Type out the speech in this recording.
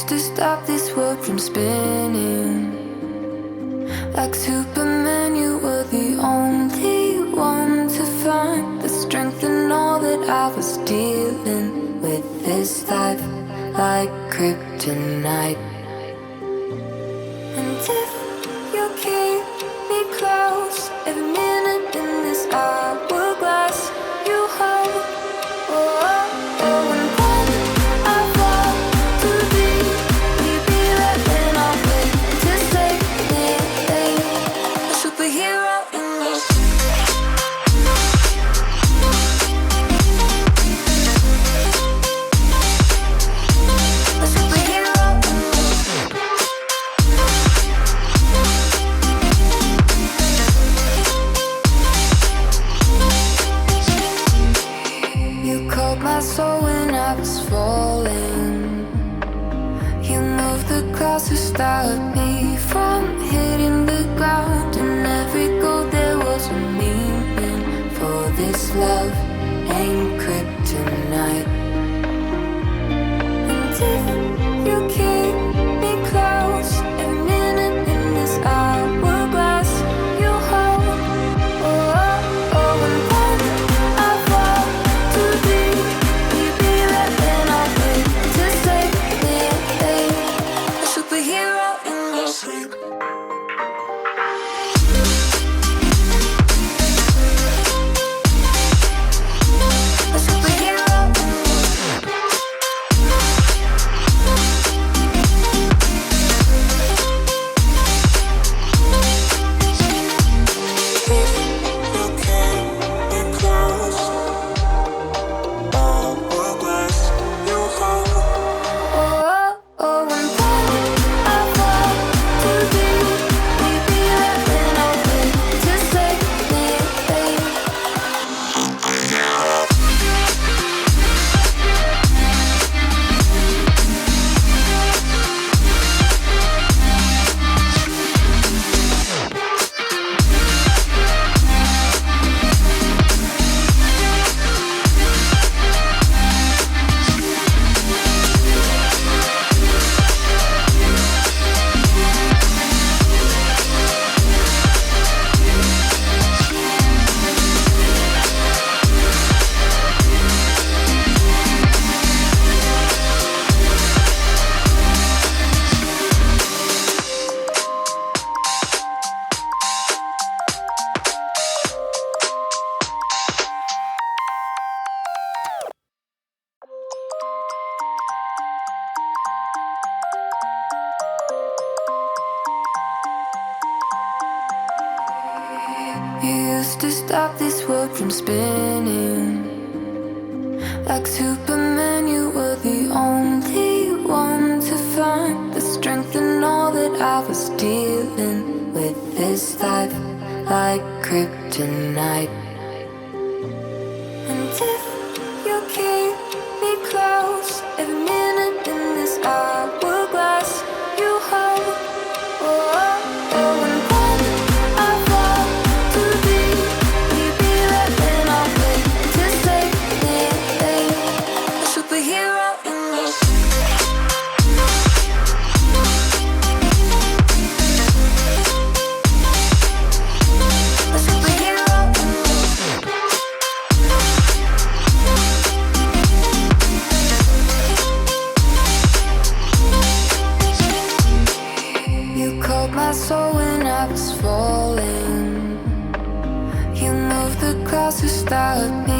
used to stop this world from spinning. Like Superman, you were the only one to find the strength in all that I was dealing with this life, like kryptonite. And if you keep me close, every minute in this hourglass you hold. Oh, oh, oh, and when I fall too deep, will you be there when I'm with to save me? A superhero in me. A superhero in me. You called my soul when I was falling. You moved the clouds to stop me from hitting the ground. In every goal there was a meaning, for this love ain't kryptonite. And if you keep me close, every minute in this hourglass you hold. Oh, oh, oh, and when I fall too deep, will you be there when I'm with to save me? A superhero in me. A superhero in me. Oh, oh, oh, and when I fall too deep, will you be there when I'm with to save me? You used to stop this world from spinning. Like Superman, you were the only one to find the strength in all that I was dealing with this life, like kryptonite. And if you keep me close, every minute in this hourglass you hold. Oh, oh, oh, and when I fall too deep, will you be there when I'm with to save me? A superhero in me. A superhero in me. You called my soul when I was falling. You moved the clouds to stop me